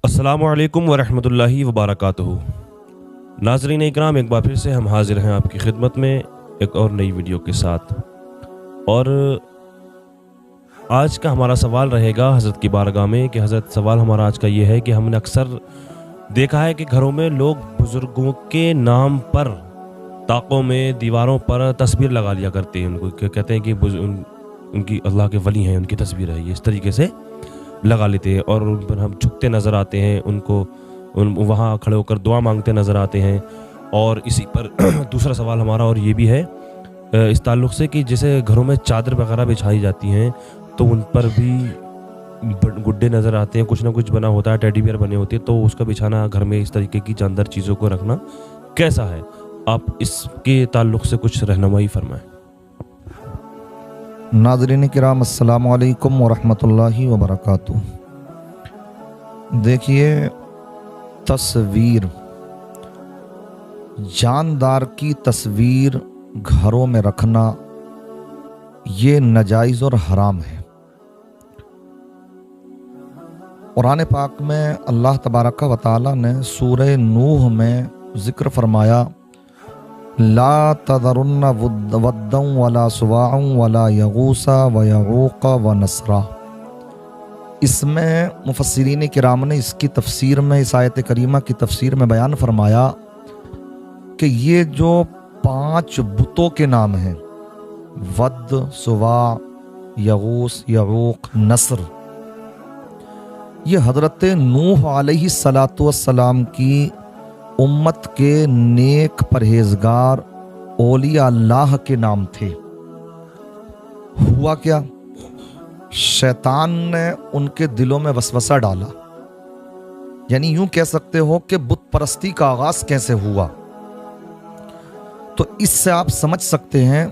अस्सलामु अलैकुम वरहमतुल्लाहि वबरकातुहू। नाज़रीन इकराम, एक बार फिर से हम हाजिर हैं आपकी खिदमत में एक और नई वीडियो के साथ। और आज का हमारा सवाल रहेगा हज़रत की बारगाह में कि हज़रत, सवाल हमारा आज का ये है कि हमने अक्सर देखा है कि घरों में लोग बुज़ुर्गों के नाम पर ताकों में, दीवारों पर तस्वीर लगा लिया करते हैं। उनको कहते हैं कि उनकी अल्लाह के वली हैं, उनकी तस्वीर है, ये इस तरीके से लगा लेते हैं और उन पर हम झुकते नज़र आते हैं, वहाँ खड़े होकर दुआ मांगते नज़र आते हैं। और इसी पर दूसरा सवाल हमारा और ये भी है इस ताल्लुक़ से कि जैसे घरों में चादर वगैरह बिछाई जाती हैं तो उन पर भी गुड्डे नज़र आते हैं, कुछ ना कुछ बना होता है, टेडी बियर बने होते हैं, तो उसका बिछाना घर में, इस तरीके की जानदार चीज़ों को रखना कैसा है? आप इसके ताल्लुक़ से कुछ रहनुमाई फरमाएं। नाज़रीन किराम, अस्सलामु अलैकुम वरहमतुल्लाहि वबरकातुहू। देखिए, तस्वीर, जानदार की तस्वीर घरों में रखना ये नाजायज़ और हराम है। कुरान पाक में अल्लाह तबारक व तआला ने सूरह नूह में ज़िक्र फरमाया, ला तज़रुन्ना वद्दन वला सुवाअन वला यगूसा व यऊक़ व नसरा। इसमें मुफस्सिरीन किराम ने इसकी तफसीर में, इस आयत करीमा की तफसीर में बयान फरमाया कि ये जो 5 बुतों के नाम हैं, वद, सुवा, यगूस, यऊक़, नसर, ये हज़रत नूह अलैहिस्सलातु वस्सलाम की उम्मत के नेक परहेजगार औलिया अल्लाह के नाम थे। हुआ क्या? शैतान ने उनके दिलों में वसवसा डाला। यानी यूं कह सकते हो कि बुत परस्ती का आगाज कैसे हुआ। तो इससे आप समझ सकते हैं,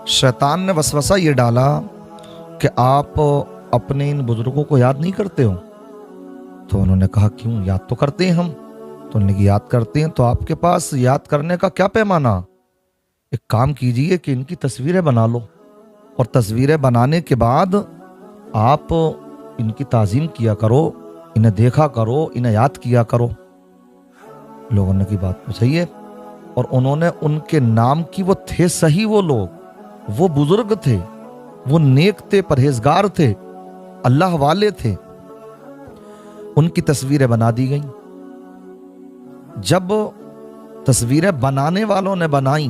शैतान ने वसवसा ये डाला कि आप अपने इन बुजुर्गों को याद नहीं करते हो। तो उन्होंने कहा, क्यों, याद तो करते हैं हम। तो उन्होंने याद करते हैं, तो आपके पास याद करने का क्या पैमाना? एक काम कीजिए कि इनकी तस्वीरें बना लो, और तस्वीरें बनाने के बाद आप इनकी ताज़ीम किया करो, इन्हें देखा करो, इन्हें याद किया करो। लोगों ने की बात तो सही है, और उन्होंने उनके नाम की, वो थे सही, वो लोग, वो बुजुर्ग थे, वो नेक थे, परहेजगार थे, अल्लाह वाले थे। उनकी तस्वीरें बना दी गई। जब तस्वीरें बनाने वालों ने बनाई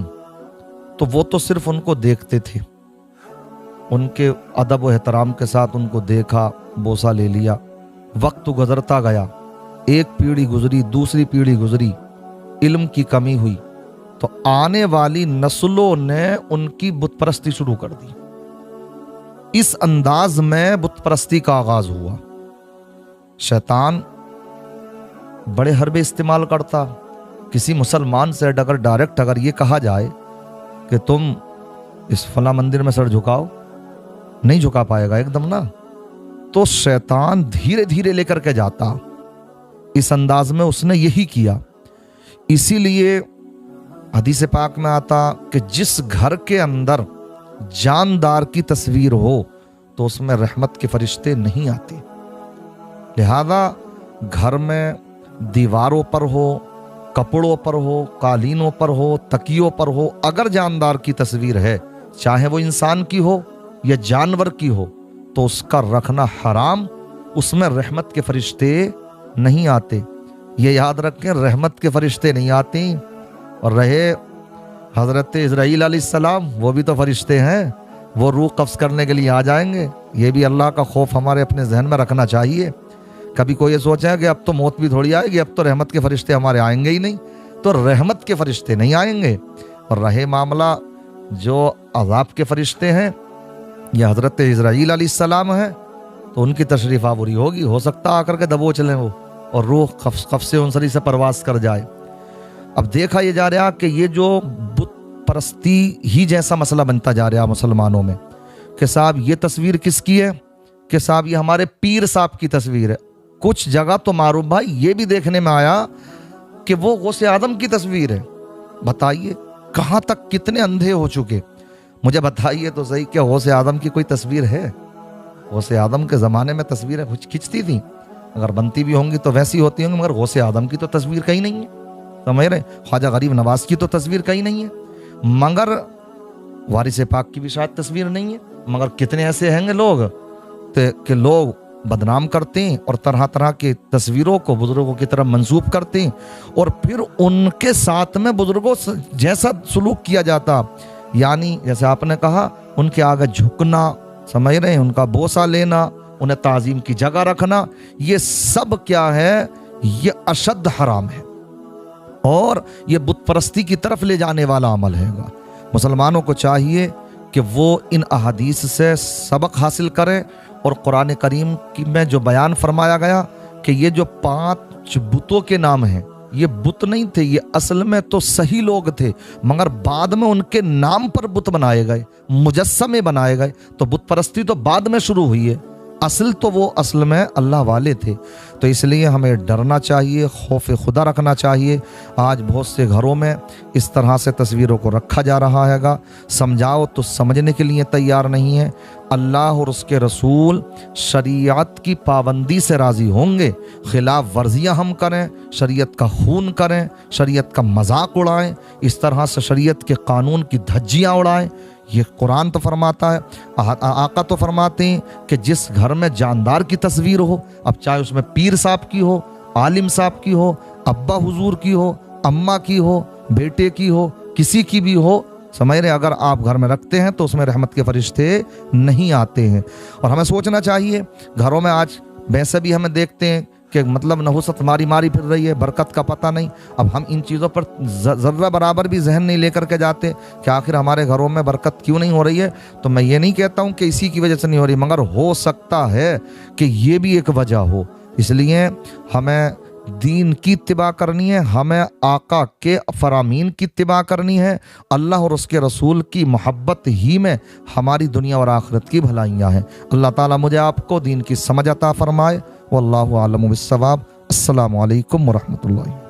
तो वो तो सिर्फ उनको देखते थे, उनके अदब व एहतराम के साथ उनको देखा, बोसा ले लिया। वक्त गुजरता गया, एक पीढ़ी गुजरी, दूसरी पीढ़ी गुजरी, इल्म की कमी हुई, तो आने वाली नस्लों ने उनकी बुतपरस्ती शुरू कर दी। इस अंदाज में बुतपरस्ती का आगाज हुआ। शैतान बड़े हरबे इस्तेमाल करता। किसी मुसलमान से अगर डायरेक्ट अगर ये कहा जाए कि तुम इस फला मंदिर में सर झुकाओ, नहीं झुका पाएगा एकदम ना। तो शैतान धीरे धीरे लेकर के जाता। इस अंदाज में उसने यही किया। इसीलिए हदीस पाक में आता कि जिस घर के अंदर जानदार की तस्वीर हो तो उसमें रहमत के फरिश्ते नहीं आते। लिहाजा घर में दीवारों पर हो, कपड़ों पर हो, कालीनों पर हो, तकियों पर हो, अगर जानदार की तस्वीर है, चाहे वो इंसान की हो या जानवर की हो, तो उसका रखना हराम। उसमें रहमत के फरिश्ते नहीं आते। ये याद रखें, रहमत के फरिश्ते नहीं आते। और रहे हज़रत इज़राइल अलैहिस्सलाम, वो भी तो फरिश्ते हैं, वो रूह कब्ज़ करने के लिए आ जाएंगे। ये भी अल्लाह का खौफ हमारे अपने जहन में रखना चाहिए। कभी कोई ये सोचा कि अब तो मौत भी थोड़ी आएगी, अब तो रहमत के फरिश्ते हमारे आएंगे ही नहीं, तो रहमत के फरिश्ते नहीं आएंगे। और रहे मामला जो अज़ाब के फरिश्ते हैं, ये हज़रत इज़राइल अलैहिस्सलाम हैं, तो उनकी तशरीफ़ आवरी होगी। हो सकता आकर के दबोच लें वो, और रूह कफ़्स उनसरी से परवास कर जाए। अब देखा ये जा रहा कि ये जो बुत परस्ती ही जैसा मसला बनता जा रहा मुसलमानों में कि साहब ये तस्वीर किसकी है, कि साहब ये हमारे पीर साहब की तस्वीर है। कुछ जगह तो मारूफ भाई ये भी देखने में आया कि वो गौसे आदम की तस्वीर है। बताइए कहाँ तक कितने अंधे हो चुके। मुझे बताइए तो सही, क्या गौसे आदम की कोई तस्वीर है? गौसे आदम के ज़माने में तस्वीरें खिंचती थी, اگر بنتی بھی ہوں گی تو ویسی ہوتی ہوں گی، مگر غوث اعظم کی تو تصویر کہیں نہیں ہے، سمجھ رہے، خواجہ غریب نواز کی تو تصویر کہیں نہیں ہے، مگر وارث پاک کی بھی شاید تصویر نہیں ہے۔ مگر کتنے ایسے ہیں گے لوگ کہ لوگ بدنام کرتے ہیں اور طرح طرح کے تصویروں کو بزرگوں کی طرف منسوب کرتے ہیں، اور پھر ان کے ساتھ میں بزرگوں جیسا سلوک کیا جاتا، یعنی جیسے آپ نے کہا ان کے آگے جھکنا، سمجھ رہے ہیں، ان کا بوسہ لینا، انہیں تعظیم کی جگہ رکھنا، یہ سب کیا ہے؟ یہ اشد حرام ہے اور یہ بت پرستی کی طرف لے جانے والا عمل ہے گا۔ مسلمانوں کو چاہیے کہ وہ ان احادیث سے سبق حاصل کریں، اور قرآن کریم میں جو بیان فرمایا گیا کہ یہ جو 5 بتوں کے نام ہیں، یہ بت نہیں تھے، یہ اصل میں تو صحیح لوگ تھے، مگر بعد میں ان کے نام پر بت بنائے گئے، مجسمے بنائے گئے، تو بت پرستی تو بعد میں شروع ہوئی ہے، اصل تو وہ اصل میں اللہ والے تھے۔ تو اس لیے ہمیں ڈرنا چاہیے، خوف خدا رکھنا چاہیے۔ آج بہت سے گھروں میں اس طرح سے تصویروں کو رکھا جا رہا ہے گا، سمجھاؤ تو سمجھنے کے لیے تیار نہیں ہے۔ اللہ اور اس کے رسول شریعت کی پابندی سے راضی ہوں گے، خلاف ورزیاں ہم کریں، شریعت کا خون کریں، شریعت کا مذاق اڑائیں، اس طرح سے شریعت کے قانون کی دھجیاں اڑائیں، یہ قرآن تو فرماتا ہے، آقا تو فرماتے ہیں کہ جس گھر میں جاندار کی تصویر ہو، اب چاہے اس میں پیر صاحب کی ہو، عالم صاحب کی ہو، ابا حضور کی ہو، اماں کی ہو، بیٹے کی ہو، کسی کی بھی ہو، سمجھ رہے، اگر آپ گھر میں رکھتے ہیں تو اس میں رحمت کے فرشتے نہیں آتے ہیں۔ اور ہمیں سوچنا چاہیے، گھروں میں آج ویسے بھی ہمیں دیکھتے ہیں کہ مطلب نحوست ماری پھر رہی ہے، برکت کا پتہ نہیں۔ اب ہم ان چیزوں پر ذرہ برابر بھی ذہن نہیں لے کر کے جاتے کہ آخر ہمارے گھروں میں برکت کیوں نہیں ہو رہی ہے، تو میں یہ نہیں کہتا ہوں کہ اسی کی وجہ سے نہیں ہو رہی، مگر ہو سکتا ہے کہ یہ بھی ایک وجہ ہو۔ اس لیے ہمیں دین کی اتباع کرنی ہے، ہمیں آقا کے فرامین کی اتباع کرنی ہے، اللہ اور اس کے رسول کی محبت ہی میں ہماری دنیا اور آخرت کی بھلائیاں ہیں۔ اللہ تعالیٰ مجھے آپ کو دین کی سمجھ عطا فرمائے۔ واللہ اعلم بالصواب۔ السلام علیکم ورحمۃ اللہ۔